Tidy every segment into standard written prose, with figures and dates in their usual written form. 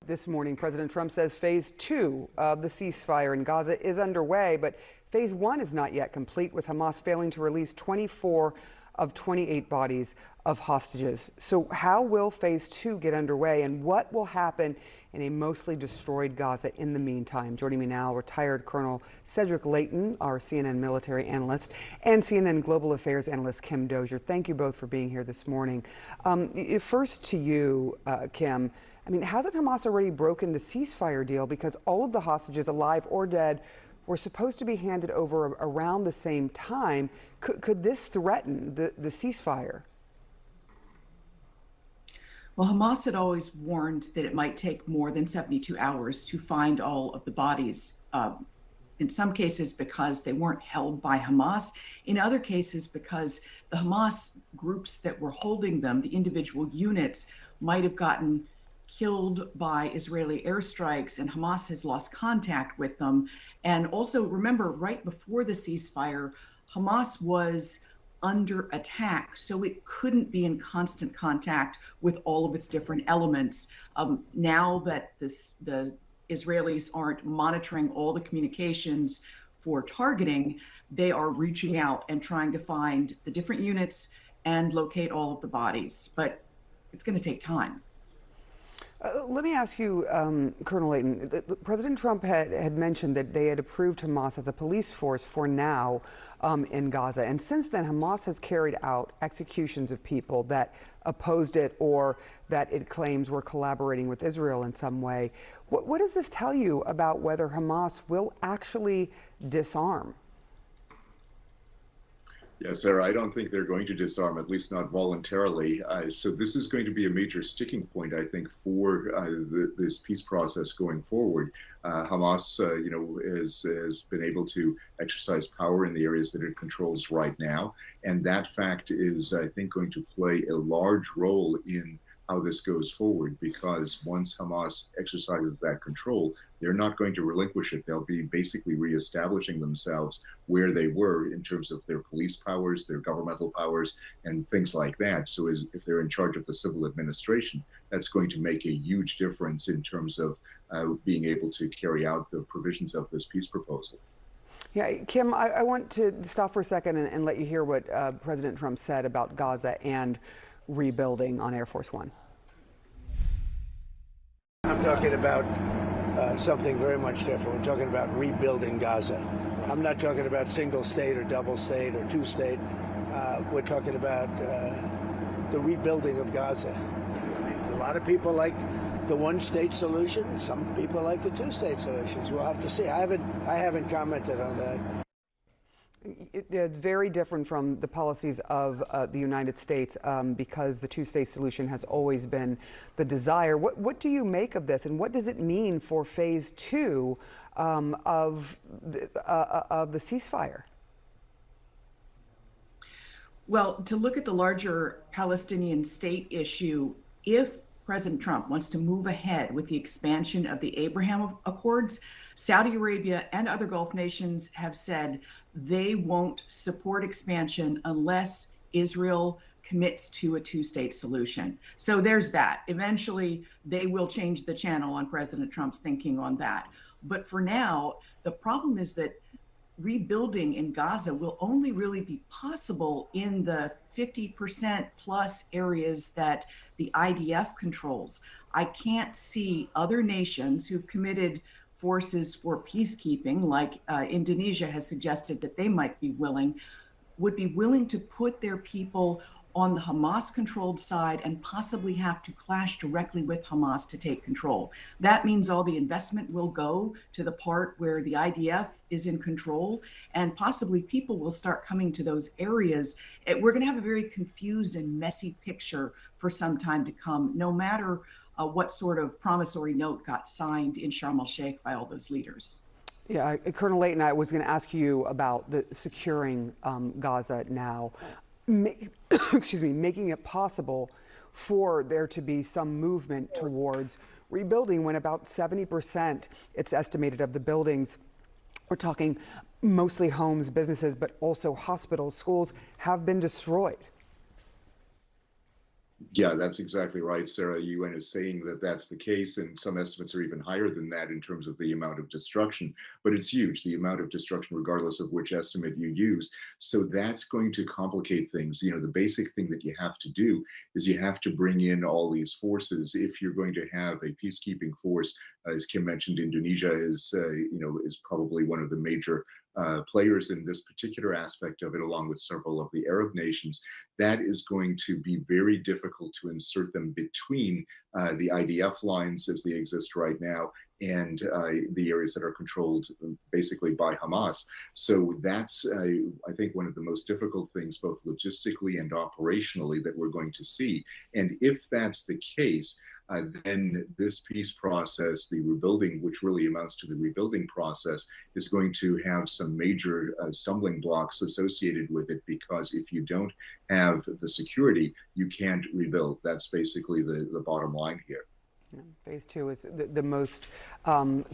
This morning, President Trump says phase 2 of the ceasefire in Gaza is underway, but phase 1 is not yet complete, with Hamas failing to release 24 of 28 bodies of hostages. So how will phase 2 get underway, and what will happen in a mostly destroyed Gaza in the meantime? Joining me now, retired Colonel Cedric Leighton, our CNN military analyst, and CNN Global Affairs analyst Kim Dozier. Thank you both for being here this morning. First to you, Kim. I mean, hasn't Hamas already broken the ceasefire deal, because all of the hostages, alive or dead, were supposed to be handed over around the same time? Could this threaten the ceasefire? Well, Hamas had always warned that it might take more than 72 hours to find all of the bodies, in some cases because they weren't held by Hamas, in other cases because the Hamas groups that were holding them, the individual units, might have gotten killed by Israeli airstrikes, and Hamas has lost contact with them. And also remember, right before the ceasefire, Hamas was under attack, so it couldn't be in constant contact with all of its different elements. Now that the Israelis aren't monitoring all the communications for targeting, they are reaching out and trying to find the different units and locate all of the bodies. But it's going to take time. Let me ask you, Colonel Leighton, President Trump had mentioned that they had approved Hamas as a police force for now in Gaza. And since then, Hamas has carried out executions of people that opposed it or that it claims were collaborating with Israel in some way. What does this tell you about whether Hamas will actually disarm? Yes, Sarah, I don't think they're going to disarm, at least not voluntarily. So this is going to be a major sticking point, I think, for this peace process going forward. Hamas, has been able to exercise power in the areas that it controls right now. And that fact is, I think, going to play a large role in how this goes forward, because once Hamas exercises that control, they're not going to relinquish it. They'll be basically reestablishing themselves where they were in terms of their police powers, their governmental powers, and things like that. So if they're in charge of the civil administration, that's going to make a huge difference in terms of being able to carry out the provisions of this peace proposal. Yeah, Kim, I want to stop for a second and let you hear what President Trump said about Gaza and rebuilding on Air Force One. I'm talking about something very much different. We're talking about rebuilding Gaza. I'm not talking about single state or double state or two state. We're talking about the rebuilding of Gaza. A lot of people like the one state solution. Some people like the two state solutions. We'll have to see. I haven't commented on that. It's very different from the policies of the United States, because the two-state solution has always been the desire. What do you make of this, and what does it mean for phase 2 of the ceasefire? Well, to look at the larger Palestinian state issue, if President Trump wants to move ahead with the expansion of the Abraham Accords, Saudi Arabia and other Gulf nations have said they won't support expansion unless Israel commits to a two-state solution. So there's that. Eventually, they will change the channel on President Trump's thinking on that. But for now, the problem is that rebuilding in Gaza will only really be possible in the 50% plus areas that the IDF controls. I can't see other nations who've committed forces for peacekeeping, like Indonesia has suggested that they might be would be willing to put their people on the Hamas-controlled side and possibly have to clash directly with Hamas to take control. That means all the investment will go to the part where the IDF is in control, and possibly people will start coming to those areas. We're going to have a very confused and messy picture for some time to come, no matter what sort of promissory note got signed in Sharm el-Sheikh by all those leaders. Yeah, Colonel Leighton, I was going to ask you about the securing Gaza now. Making it possible for there to be some movement towards rebuilding, when about 70%, it's estimated, of the buildings, we're talking mostly homes, businesses, but also hospitals, schools, have been destroyed. Yeah, that's exactly right, Sarah. UN is saying that that's the case, and some estimates are even higher than that in terms of the amount of destruction. But it's huge, the amount of destruction, regardless of which estimate you use. So that's going to complicate things. The basic thing that you have to do is you have to bring in all these forces. If you're going to have a peacekeeping force, as Kim mentioned, Indonesia is probably one of the major players in this particular aspect of it, along with several of the Arab nations. That is going to be very difficult to insert them between the IDF lines as they exist right now and the areas that are controlled basically by Hamas. So that's, I think, one of the most difficult things, both logistically and operationally, that we're going to see. And if that's the case, then this peace process, the rebuilding, which really amounts to the rebuilding process, is going to have some major stumbling blocks associated with it, because if you don't have the security, you can't rebuild. That's basically the bottom line here. Phase two is the most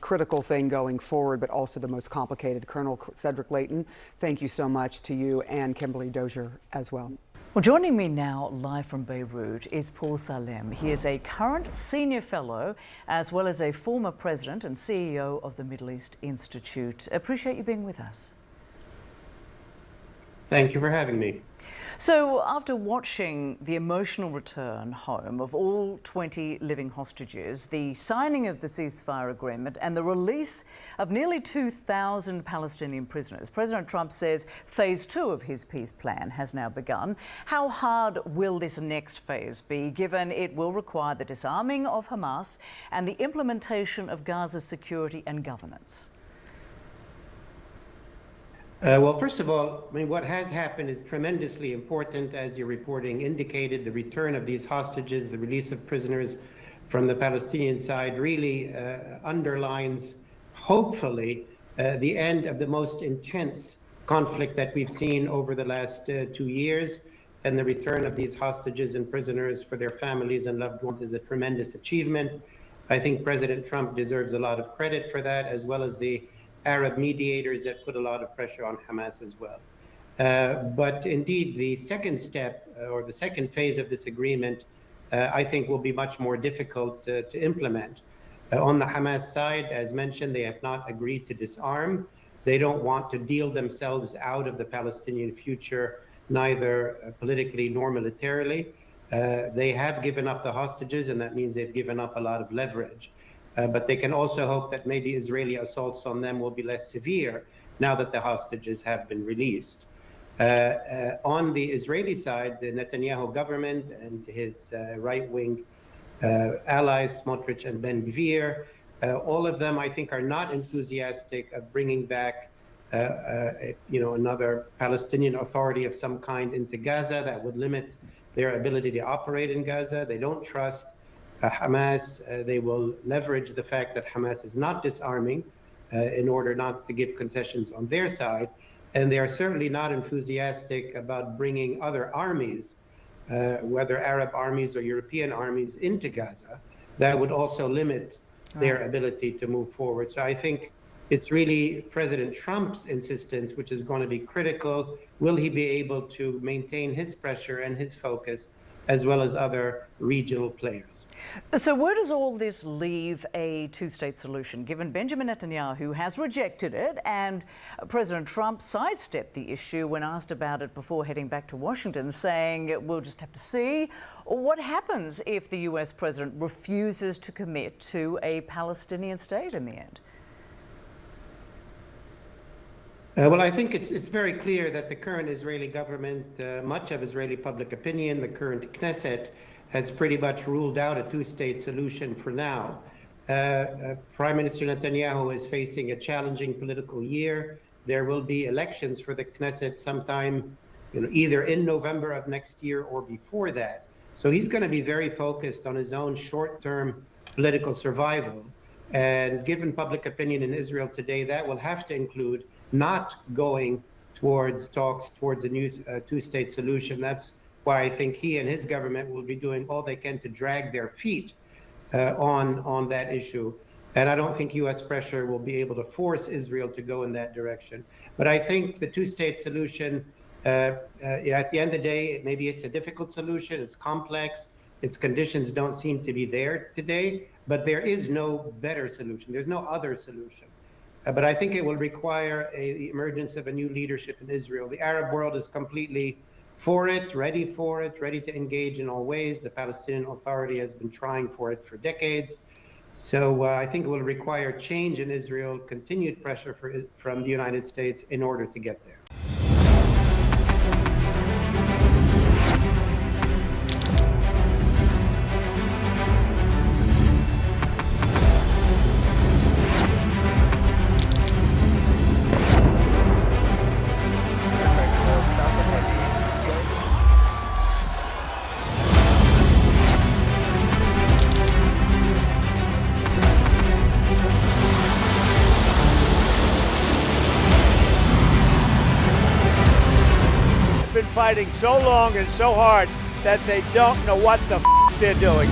critical thing going forward, but also the most complicated. Colonel Cedric Leighton, thank you so much to you, and Kimberly Dozier as well. Well, joining me now live from Beirut is Paul Salem. He is a current senior fellow as well as a former president and CEO of the Middle East Institute. Appreciate you being with us. Thank you for having me. So after watching the emotional return home of all 20 living hostages, the signing of the ceasefire agreement and the release of nearly 2,000 Palestinian prisoners, President Trump says phase two of his peace plan has now begun. How hard will this next phase be, given it will require the disarming of Hamas and the implementation of Gaza's security and governance? Well, first of all, what has happened is tremendously important, as your reporting indicated. The return of these hostages, the release of prisoners from the Palestinian side really underlines, hopefully, the end of the most intense conflict that we've seen over the last 2 years. And the return of these hostages and prisoners for their families and loved ones is a tremendous achievement. I think President Trump deserves a lot of credit for that, as well as the Arab mediators that put a lot of pressure on Hamas as well. But indeed, the second step or the second phase of this agreement, I think, will be much more difficult to implement. On the Hamas side, as mentioned, they have not agreed to disarm. They don't want to deal themselves out of the Palestinian future, neither politically nor militarily. They have given up the hostages, and that means they've given up a lot of leverage. But they can also hope that maybe Israeli assaults on them will be less severe now that the hostages have been released. On the Israeli side, the Netanyahu government and his right-wing allies, Smotrich and Ben Gvir, all of them, I think, are not enthusiastic of bringing back another Palestinian authority of some kind into Gaza. That would limit their ability to operate in Gaza. They don't trust Hamas. They will leverage the fact that Hamas is not disarming in order not to give concessions on their side. And they are certainly not enthusiastic about bringing other armies, whether Arab armies or European armies, into Gaza. That would also limit their ability to move forward. So I think it's really President Trump's insistence, which is going to be critical. Will he be able to maintain his pressure and his focus, as well as other regional players? So where does all this leave a two-state solution, given Benjamin Netanyahu has rejected it and President Trump sidestepped the issue when asked about it before heading back to Washington, saying we'll just have to see what happens if the US president refuses to commit to a Palestinian state in the end? Well, I think it's very clear that the current Israeli government, much of Israeli public opinion, the current Knesset, has pretty much ruled out a two-state solution for now. Prime Minister Netanyahu is facing a challenging political year. There will be elections for the Knesset sometime, either in November of next year or before that. So he's going to be very focused on his own short-term political survival. And given public opinion in Israel today, that will have to include not going towards talks towards a new two-state solution. That's why I think he and his government will be doing all they can to drag their feet on that issue. And I don't think U.S. pressure will be able to force Israel to go in that direction. But I think the two-state solution, at the end of the day, maybe it's a difficult solution, it's complex, Its conditions don't seem to be there today, but there is no better solution. There's no other solution. But I think it will require the emergence of a new leadership in Israel. The Arab world is completely for it, ready to engage in all ways. The Palestinian Authority has been trying for it for decades. So I think it will require change in Israel, continued pressure from the United States in order to get there. Fighting so long and so hard that they don't know what the they're doing.